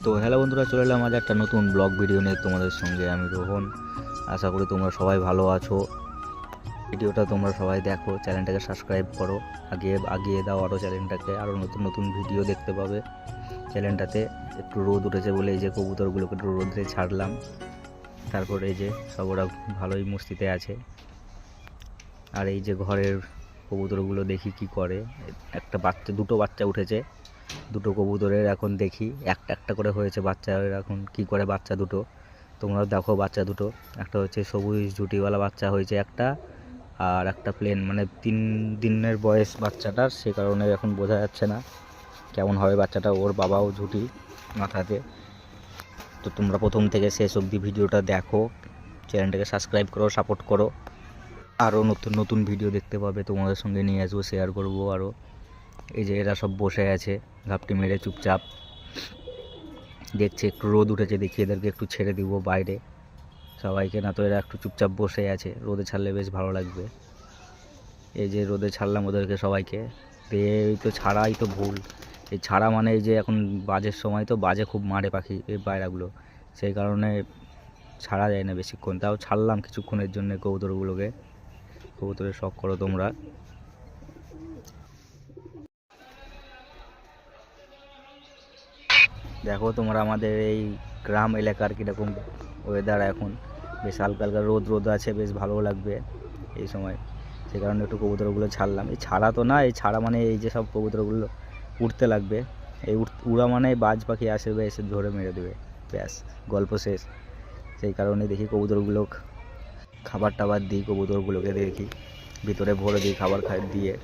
তো হ্যালো বন্ধুরা, চলে এলাম আজ একটা নতুন ব্লগ ভিডিও নিয়ে তোমাদের সঙ্গে। আমি রোহন। আশা করি তোমরা সবাই ভালো আছো। ভিডিওটা তোমরা সবাই দেখো, চ্যানেলটাকে সাবস্ক্রাইব করো, আগিয়ে দাও আরও চ্যানেলটাকে। আরও নতুন নতুন ভিডিও দেখতে পাবে চ্যানেলটাতে। একটু রোদ উঠেছে বলে এই যে কবুতরগুলোকে একটু রোদে ছাড়লাম। তারপরে এই যে সব ওরা ভালোই মস্তিতে আছে। আর এই যে ঘরের কবুতরগুলো দেখি কি করে। দুটো বাচ্চা উঠেছে, দুটো কবুতরের এখন দেখি একটা একটা করে হয়েছে বাচ্চা। এখন কি করে বাচ্চা দুটো, তোমরাও দেখো বাচ্চা দুটো। একটা হচ্ছে সবুজ জুটিওয়ালা বাচ্চা হয়েছে একটা, আর একটা প্লেন, মানে 3 দিনের বয়স বাচ্চাটার, সে কারণে এখন বোঝা যাচ্ছে না কেমন হবে বাচ্চাটা। ওর বাবাও ঝুটি মাথাতে। তো তোমরা প্রথম থেকে শেষ অবধি ভিডিওটা দেখো, চ্যানেলটাকে সাবস্ক্রাইব করো, সাপোর্ট করো। আরও নতুন নতুন ভিডিও দেখতে পাবে, তোমাদের সঙ্গে নিয়ে আসবো, শেয়ার করবো আরও। এই যে এরা সব বসে আছে ঘাপটি মেরে চুপচাপ দেখছে। একটু রোদ উঠেছে, দেখি এদেরকে একটু ছেড়ে দিব বাইরে সবাইকে, না তো এরা একটু চুপচাপ বসে আছে। রোদে ছাড়লে বেশ ভালো লাগবে। এই যে রোদে ছাড়লাম ওদেরকে সবাইকে। এই তো ছাড়াই তো ভুল, এই ছাড়া মানে এই যে এখন বাজের সময়, তো বাজে খুব মারে পাখি এই পায়রাগুলো, সেই কারণে ছাড়া যায় না বেশিক্ষণ। তাও ছাড়লাম কিছুক্ষণের জন্য কবুতরগুলোকে। কবুতরের শখ করো তোমরা। দেখো তোমরা আমাদের এই গ্রাম এলাকার কীরকম ওয়েদার এখন। বেশ হালকা হালকা রোদ আছে, বেশ ভালো লাগবে এই সময়। সেই কারণে একটু কবুতরগুলো ছাড়লাম। এই ছাড়া তো না, এই ছাড়া মানে এই যে সব কবুতরগুলো উঠতে লাগবে। এই উড়া মানে বাজ পাখি আসবে, এসে ধরে মেরে দেবে, ব্যাস গল্প শেষ। সেই কারণে দেখি কবুতরগুলো খাবার টাবার দিই, কবুতরগুলোকে দেখি ভিতরে ভরে দিই খাবার দিয়ে।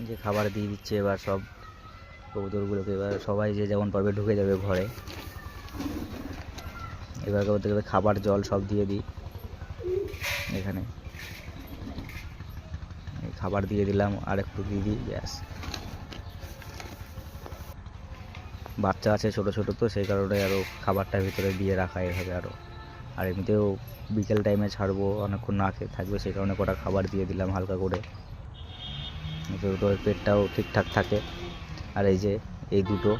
যে খাবার দিয়ে দিচ্ছে এবার সব কবুতরগুলোকে। এবার সবাই যে যেমন পারবে ঢুকে যাবে ঘরে। এবার ওদেরকে খাবার জল সব দিয়ে দিই এখানে। খাবার দিয়ে দিলাম, আর একটু দিয়ে দিই, ব্যাস। বাচ্চা আছে ছোট ছোট, তো সেই কারণে আরও খাবারটার ভিতরে দিয়ে রাখা এভাবে আরও। আর এমনিতেও বিকেল টাইমে ছাড়বো, অনেকক্ষণ না খেয়ে থাকবে, সেই কারণে কটা খাবার দিয়ে দিলাম হালকা করে, তো পেটটাও ঠিকঠাক থাকে। আর এই যে এই দুটো,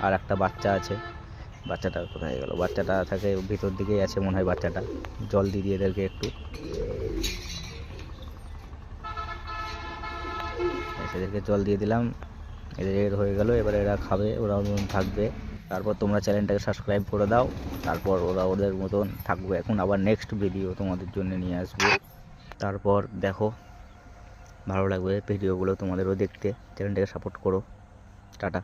আর একটা বাচ্চা আছে। বাচ্চাটা কোথায় গেল? বাচ্চাটা থাকে ভিতর দিকেই আছে মনে হয় বাচ্চাটা। জল দিয়ে দিয়ে এদেরকে একটু, এদেরকে জল দিয়ে দিলাম। এদের হয়ে গেল, এবার এরা খাবে, ওরা থাকবে। তারপর তোমরা চ্যানেলটাকে সাবস্ক্রাইব করে দাও, তারপর ওরা ওদের মতন থাকবে। এখন আবার নেক্সট ভিডিও তোমাদের জন্য নিয়ে আসবো। তারপর দেখো, ভালো লাগবে ভিডিওগুলো তোমাদেরও দেখতে। চ্যানেলটাকে সাপোর্ট করো। টাটা।